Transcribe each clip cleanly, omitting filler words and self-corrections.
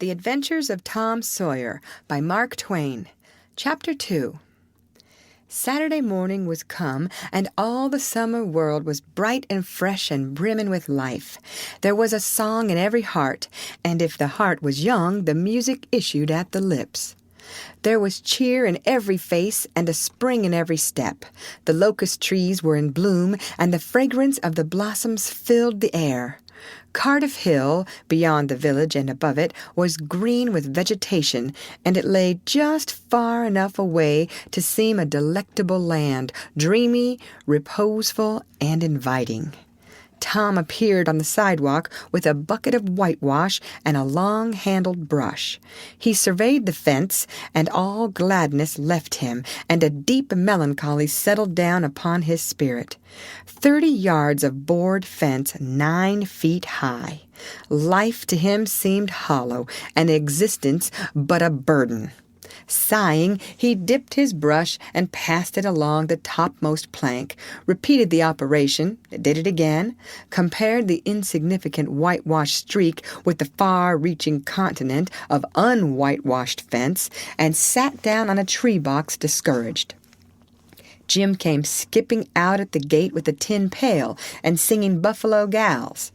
The Adventures of Tom Sawyer by Mark Twain. Chapter 2. Saturday morning was come, and all the summer world was bright and fresh and brimming with life. There was a song in every heart, and if the heart was young, the music issued at the lips. There was cheer in every face and a spring in every step. The locust trees were in bloom, and the fragrance of the blossoms filled the air. Cardiff Hill, beyond the village and above it, was green with vegetation, and it lay just far enough away to seem a delectable land, dreamy, reposeful, and inviting. Tom appeared on the sidewalk with a bucket of whitewash and a long-handled brush. He surveyed the fence, and all gladness left him, and a deep melancholy settled down upon his spirit. 30 yards of board fence 9 feet high. Life to him seemed hollow, and existence but a burden. Sighing, he dipped his brush and passed it along the topmost plank, repeated the operation, did it again, compared the insignificant whitewashed streak with the far-reaching continent of unwhitewashed fence, and sat down on a tree box discouraged. Jim came skipping out at the gate with a tin pail and singing Buffalo Gals.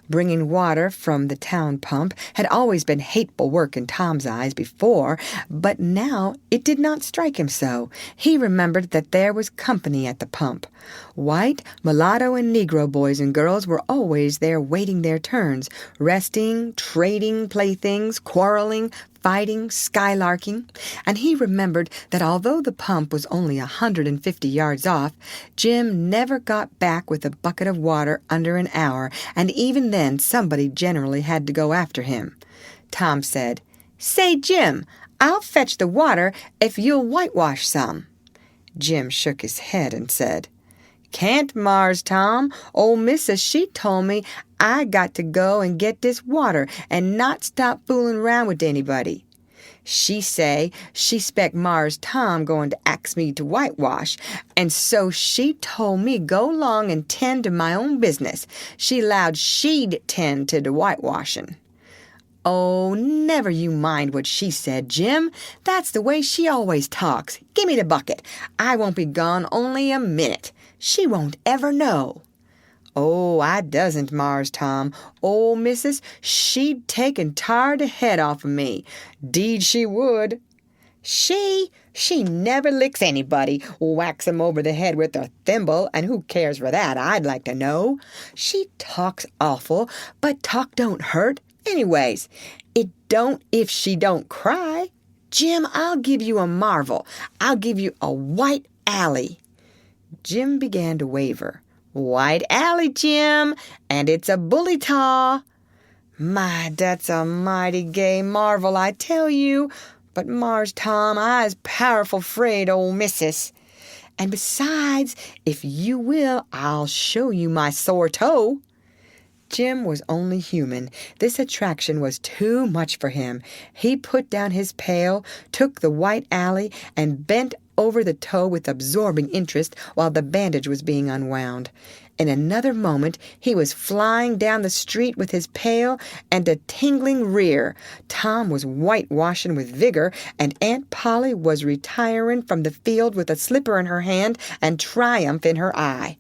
Bringing water from the town pump had always been hateful work in Tom's eyes before, but now it did not strike him so. He remembered that there was company at the pump. White, mulatto, and Negro boys and girls were always there waiting their turns, resting, trading playthings, quarreling, fighting, skylarking, and he remembered that although the pump was only 150 yards off, Jim never got back with a bucket of water under an hour, and even then somebody generally had to go after him. Tom said, "Say, Jim, I'll fetch the water if you'll whitewash some." Jim shook his head and said, "Can't, Mars Tom. Old Missus, she told me I got to go and get this water and not stop fooling around with anybody. She say she spec Mars Tom going to ax me to whitewash, and so she told me go long and tend to my own business. She 'lowed she'd tend to the whitewashing." "Oh, never you mind what she said, Jim. That's the way she always talks. Gimme the bucket. I won't be gone only a minute. She won't ever know." "Oh, I doesn't, Mars Tom. Old Missus, she'd take and tar the head off of me. 'Deed she would." She never licks anybody, whacks 'em over the head with her thimble, and who cares for that, I'd like to know. She talks awful, but talk don't hurt. Anyways, it don't if she don't cry. Jim, I'll give you a marvel. I'll give you a white alley." Jim began to waver. "White alley, Jim, and it's a bully taw." "My, that's a mighty gay marvel, I tell you. But, Mars Tom, I's powerful 'fraid old Missus. And besides, if you will, I'll show you my sore toe." Jim was only human. This attraction was too much for him. He put down his pail, took the white alley, and bent over the toe with absorbing interest while the bandage was being unwound. In another moment he was flying down the street with his pail and a tingling rear. Tom was whitewashing with vigor, and Aunt Polly was retiring from the field with a slipper in her hand and triumph in her eye.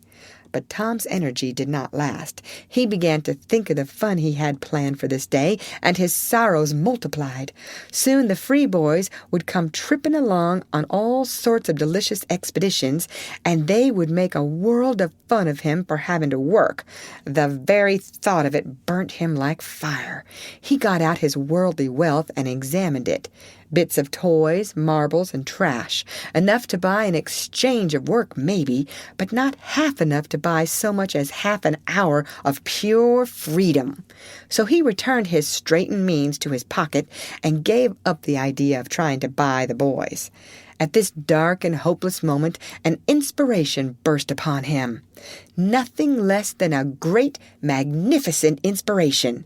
But Tom's energy did not last. He began to think of the fun he had planned for this day, and his sorrows multiplied. Soon the free boys would come tripping along on all sorts of delicious expeditions, and they would make a world of fun of him for having to work. The very thought of it burnt him like fire. He got out his worldly wealth and examined it. Bits of toys, marbles, and trash. Enough to buy an exchange of work, maybe, but not half enough to buy so much as half an hour of pure freedom. So he returned his straitened means to his pocket and gave up the idea of trying to buy the boys. At this dark and hopeless moment, an inspiration burst upon him. Nothing less than a great, magnificent inspiration.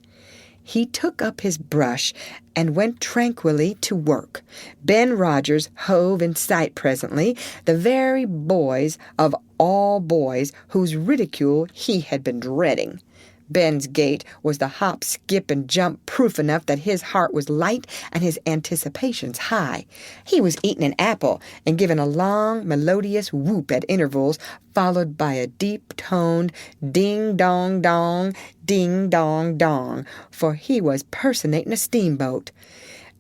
He took up his brush and went tranquilly to work. Ben Rogers hove in sight presently, the very boys of all boys whose ridicule he had been dreading. Ben's gait was the hop, skip, and jump proof enough that his heart was light and his anticipations high. He was eating an apple and giving a long, melodious whoop at intervals, followed by a deep-toned ding-dong-dong, ding-dong-dong, for he was personating a steamboat.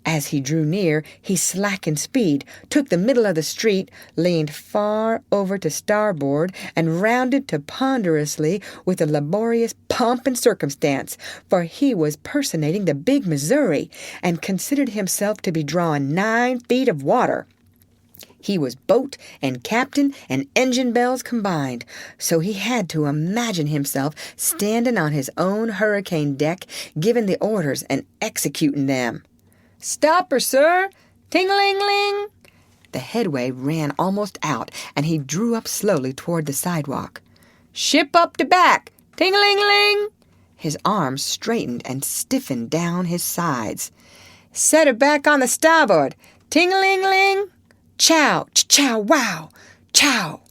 As he drew near, he slackened speed, took the middle of the street, leaned far over to starboard, and rounded to ponderously with a laborious pomp and circumstance, for he was personating the big Missouri, and considered himself to be drawing 9 feet of water. He was boat and captain and engine bells combined, so he had to imagine himself standing on his own hurricane deck, giving the orders and executing them. "Stop her, sir! Ting-a-ling-ling!" The headway ran almost out, and he drew up slowly toward the sidewalk. "Ship up to back! Ting-a-ling-ling!" His arms straightened and stiffened down his sides. "Set her back on the starboard! Ting-a-ling-ling! Chow! Ch-chow! Wow! Chow!"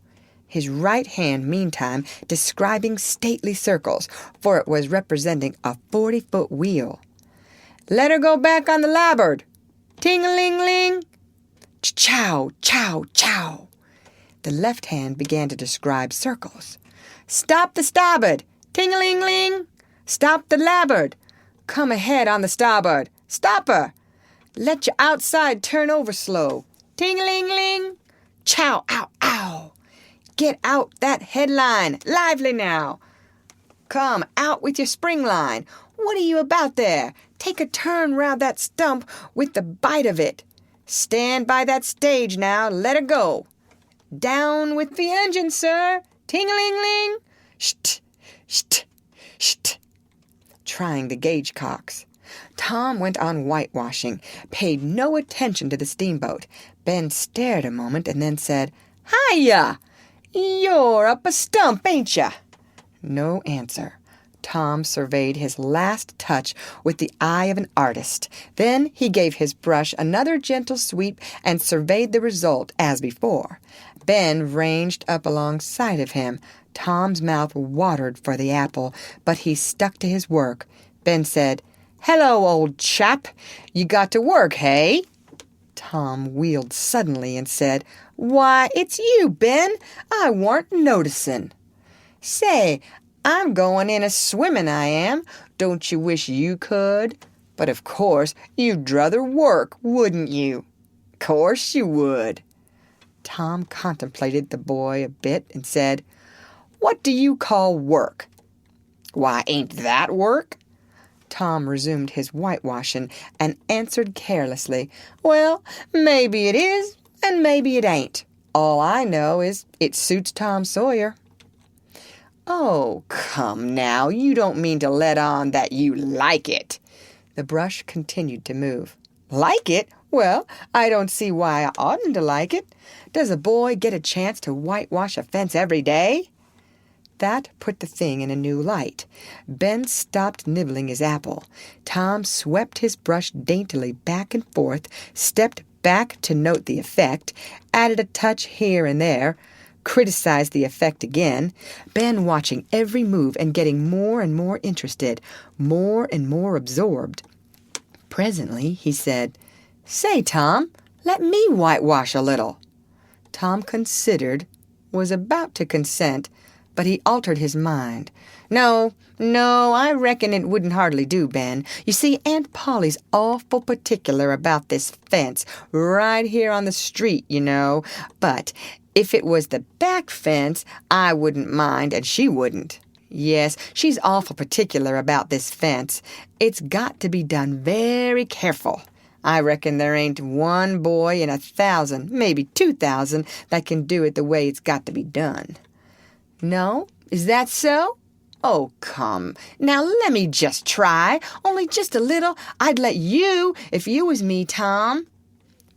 His right hand, meantime, describing stately circles, for it was representing a 40-foot wheel. "Let her go back on the larboard! Ting-a-ling-ling! Ch-chow! Chow! Chow!" The left hand began to describe circles. "Stop the starboard! Ting-a-ling-ling! Stop the larboard! Come ahead on the starboard! Stop her! Let your outside turn over slow! Ting-a-ling-ling! Chow! Ow! Ow! Get out that headline! Lively now! Come out with your spring line! What are you about there? Take a turn round that stump with the bite of it. Stand by that stage now. Let her go. Down with the engine, sir. Ting-a-ling-ling. Sht, sht, sht. Trying the gauge cocks. Tom went on whitewashing, paid no attention to the steamboat. Ben stared a moment and then said, "Hiya! You're up a stump, ain't ya?" No answer. Tom surveyed his last touch with the eye of an artist. Then he gave his brush another gentle sweep and surveyed the result as before. Ben ranged up alongside of him. Tom's mouth watered for the apple, but he stuck to his work. Ben said, "Hello, old chap. You got to work, hey?" Tom wheeled suddenly and said, "Why, it's you, Ben. I warn't noticin'. Say, I'm going in a swimming, I am. Don't you wish you could? But of course you'd druther work, wouldn't you? Course you would." Tom contemplated the boy a bit and said, "What do you call work?" "Why, ain't that work?" Tom resumed his whitewashing and answered carelessly, "Well, maybe it is, and maybe it ain't. All I know is it suits Tom Sawyer." "Oh, come now, you don't mean to let on that you like it." The brush continued to move. "Like it? Well, I don't see why I oughtn't to like it. Does a boy get a chance to whitewash a fence every day?" That put the thing in a new light. Ben stopped nibbling his apple. Tom swept his brush daintily back and forth, stepped back to note the effect, added a touch here and there, criticized the effect again, Ben watching every move and getting more and more interested, more and more absorbed. Presently he said, "Say, Tom, let me whitewash a little." Tom considered, was about to consent, but he altered his mind. No, I reckon it wouldn't hardly do, Ben. You see, Aunt Polly's awful particular about this fence, right here on the street, you know. But if it was the back fence, I wouldn't mind, and she wouldn't. Yes, she's awful particular about this fence. It's got to be done very careful. I reckon there ain't one boy in 1,000, maybe 2,000, that can do it the way it's got to be done. No? Is that so? Oh, come. Now let me just try. Only just a little. I'd let you if you was me, Tom.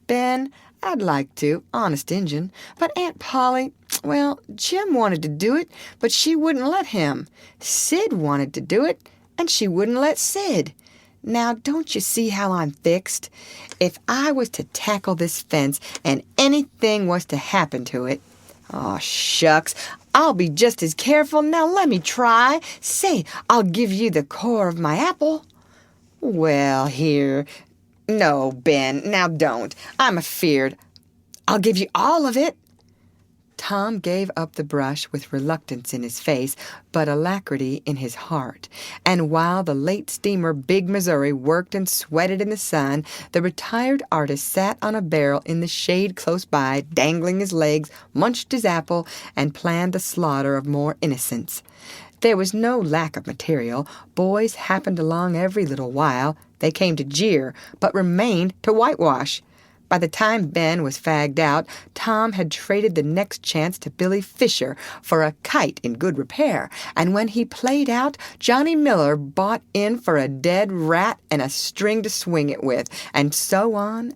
Ben, I'd like to, honest Injun. But Aunt Polly, well, Jim wanted to do it, but she wouldn't let him. Sid wanted to do it, and she wouldn't let Sid. Now, don't you see how I'm fixed? If I was to tackle this fence and anything was to happen to it, oh, shucks, I'll be just as careful. Now let me try. Say, I'll give you the core of my apple. Well, here. No, Ben, now don't. I'm afeard. I'll give you all of it. Tom gave up the brush with reluctance in his face, but alacrity in his heart. And while the late steamer Big Missouri worked and sweated in the sun, the retired artist sat on a barrel in the shade close by, dangling his legs, munched his apple, and planned the slaughter of more innocents. There was no lack of material. Boys happened along every little while. They came to jeer, but remained to whitewash. By the time Ben was fagged out, Tom had traded the next chance to Billy Fisher for a kite in good repair, and when he played out, Johnny Miller bought in for a dead rat and a string to swing it with, and so on,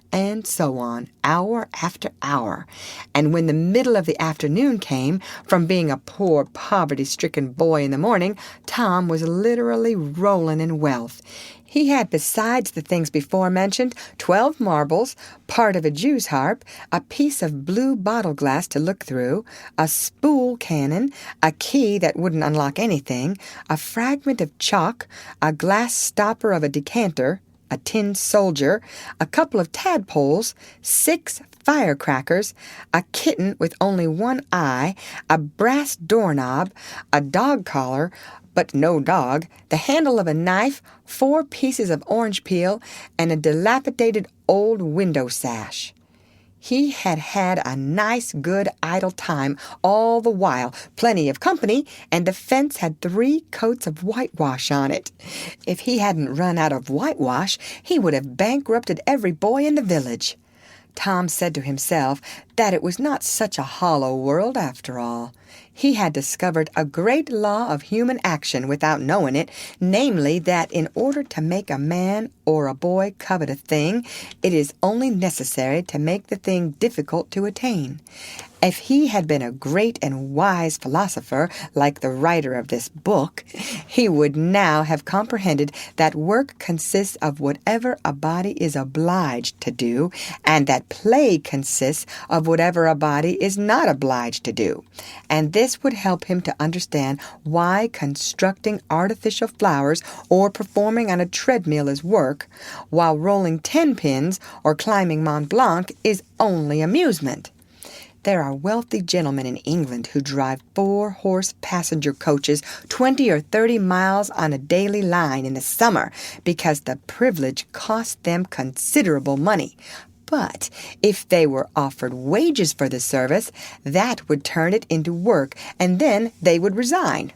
hour after hour. And when the middle of the afternoon came, from being a poor, poverty-stricken boy in the morning, Tom was literally rolling in wealth. He had, besides the things before mentioned, 12 marbles, part of a Jew's harp, a piece of blue bottle glass to look through, a spool cannon, a key that wouldn't unlock anything, a fragment of chalk, a glass stopper of a decanter, a tin soldier, a couple of tadpoles, 6 firecrackers, a kitten with only one eye, a brass doorknob, a dog collar, but no dog, the handle of a knife, 4 pieces of orange peel, and a dilapidated old window sash. He had had a nice, good, idle time all the while, plenty of company, and the fence had 3 coats of whitewash on it. If he hadn't run out of whitewash, he would have bankrupted every boy in the village. Tom said to himself that it was not such a hollow world after all. He had discovered a great law of human action without knowing it, namely that in order to make a man or a boy covet a thing, it is only necessary to make the thing difficult to attain. If he had been a great and wise philosopher, like the writer of this book, he would now have comprehended that work consists of whatever a body is obliged to do, and that play consists of whatever a body is not obliged to do. And this would help him to understand why constructing artificial flowers or performing on a treadmill is work, while rolling 10 pins or climbing Mont Blanc is only amusement. There are wealthy gentlemen in England who drive 4-horse passenger coaches 20 or 30 miles on a daily line in the summer because the privilege costs them considerable money. But if they were offered wages for the service, that would turn it into work, and then they would resign.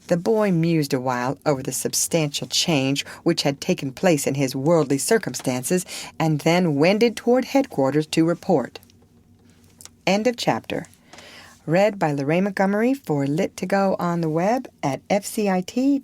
The boy mused a while over the substantial change which had taken place in his worldly circumstances, and then wended toward headquarters to report. End of chapter. Read by Lorraine Montgomery for Lit2Go on the web at fcit.usf.edu.